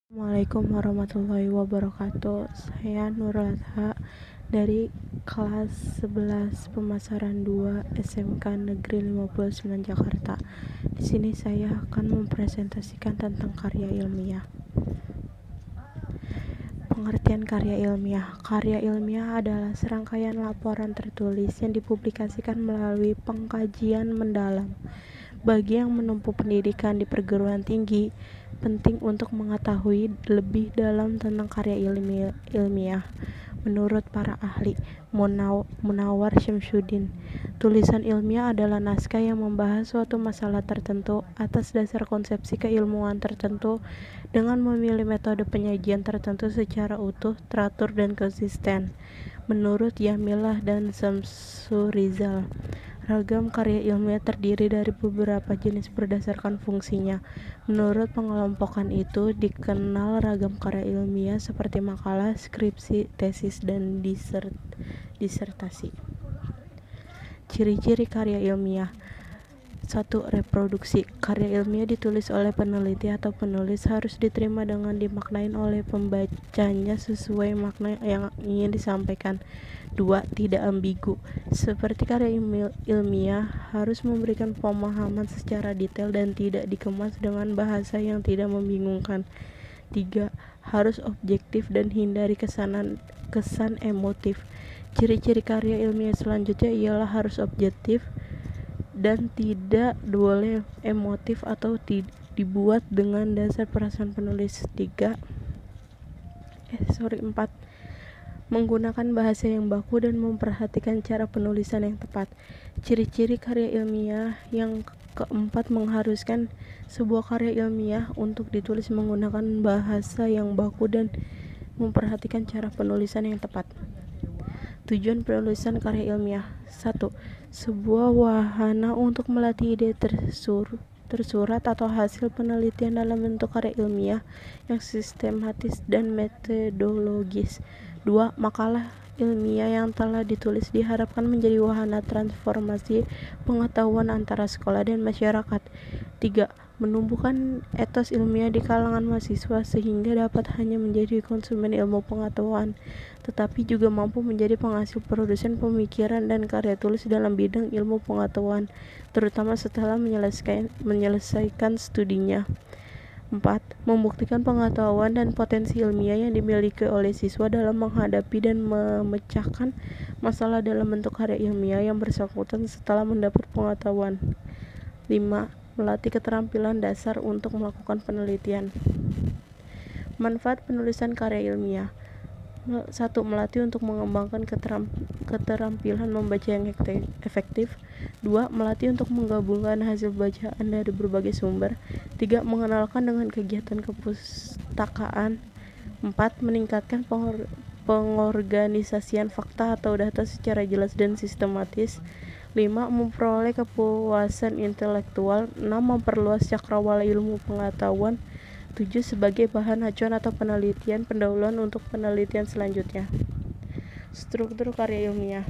Assalamualaikum warahmatullahi wabarakatuh. Saya Nurul Adha dari kelas 11 Pemasaran 2 SMK Negeri 59 Jakarta. Di sini saya akan mempresentasikan tentang karya ilmiah. Pengertian karya ilmiah. Karya ilmiah adalah serangkaian laporan tertulis yang dipublikasikan melalui pengkajian mendalam. Bagi yang menempuh pendidikan di perguruan tinggi, penting untuk mengetahui lebih dalam tentang karya ilmiah. Menurut para ahli, Munawar Syamsuddin, tulisan ilmiah adalah naskah yang membahas suatu masalah tertentu atas dasar konsepsi keilmuan tertentu dengan memilih metode penyajian tertentu secara utuh, teratur, dan konsisten. Menurut Yamilah dan Samsurizal, ragam karya ilmiah terdiri dari beberapa jenis berdasarkan fungsinya. Menurut pengelompokan itu, dikenal ragam karya ilmiah seperti makalah, skripsi, tesis, dan disertasi. Ciri-ciri karya ilmiah. 1. Reproduksi. Karya ilmiah ditulis oleh peneliti atau penulis harus diterima dengan dimaknain oleh pembacanya sesuai makna yang ingin disampaikan. 2. Tidak ambigu. Seperti karya ilmiah harus memberikan pemahaman secara detail dan tidak dikemas dengan bahasa yang tidak membingungkan. 3. Harus objektif dan hindari kesan emotif. Ciri-ciri karya ilmiah selanjutnya ialah harus objektif dan tidak boleh emotif atau dibuat dengan dasar perasaan penulis. 4. Menggunakan bahasa yang baku dan memperhatikan cara penulisan yang tepat. Ciri-ciri karya ilmiah yang keempat mengharuskan sebuah karya ilmiah untuk ditulis menggunakan bahasa yang baku dan memperhatikan cara penulisan yang tepat. Tujuan penulisan karya ilmiah. 1. Sebuah wahana untuk melatih ide tersurat atau hasil penelitian dalam bentuk karya ilmiah yang sistematis dan metodologis. 2. Makalah ilmiah yang telah ditulis diharapkan menjadi wahana transformasi pengetahuan antara sekolah dan masyarakat. 3. Menumbuhkan etos ilmiah di kalangan mahasiswa sehingga dapat hanya menjadi konsumen ilmu pengetahuan, tetapi juga mampu menjadi penghasil produsen pemikiran dan karya tulis dalam bidang ilmu pengetahuan, terutama setelah menyelesaikan studinya. 4. Membuktikan pengetahuan dan potensi ilmiah yang dimiliki oleh siswa dalam menghadapi dan memecahkan masalah dalam bentuk karya ilmiah yang bersangkutan setelah mendapat pengetahuan. 5. Melatih keterampilan dasar untuk melakukan penelitian. Manfaat penulisan karya ilmiah. 1. Melatih untuk mengembangkan keterampilan membaca yang efektif. 2. Melatih untuk menggabungkan hasil bacaan dari berbagai sumber. 3. Mengenalkan dengan kegiatan kepustakaan. 4. Meningkatkan pengorganisasian fakta atau data secara jelas dan sistematis. 5. Memperoleh kepuasan intelektual. 6. Memperluas cakrawala ilmu pengetahuan. 7. Sebagai bahan acuan atau penelitian pendahuluan untuk penelitian selanjutnya. Struktur karya ilmiah.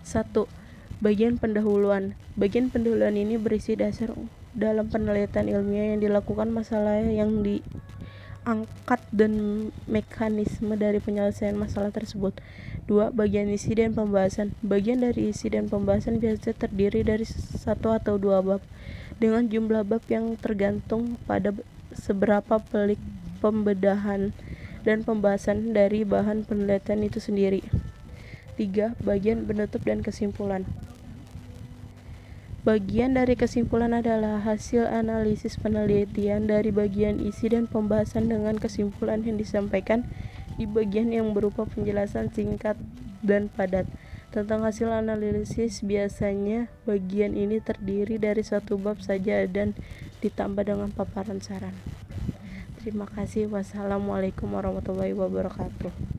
1. Bagian pendahuluan. Bagian pendahuluan ini berisi dasar dalam penelitian ilmiah yang dilakukan, masalah yang diangkat, dan mekanisme dari penyelesaian masalah tersebut. 2. Bagian isi dan pembahasan. Bagian dari isi dan pembahasan biasanya terdiri dari 1 atau 2 bab, dengan jumlah bab yang tergantung pada seberapa pelik pembedahan dan pembahasan dari bahan penelitian itu sendiri. 3. Bagian penutup dan kesimpulan. Bagian dari kesimpulan adalah hasil analisis penelitian dari bagian isi dan pembahasan dengan kesimpulan yang disampaikan di bagian yang berupa penjelasan singkat dan padat tentang hasil analisis. Biasanya bagian ini terdiri dari 1 bab saja dan ditambah dengan paparan saran. Terima kasih. Wassalamualaikum warahmatullahi wabarakatuh.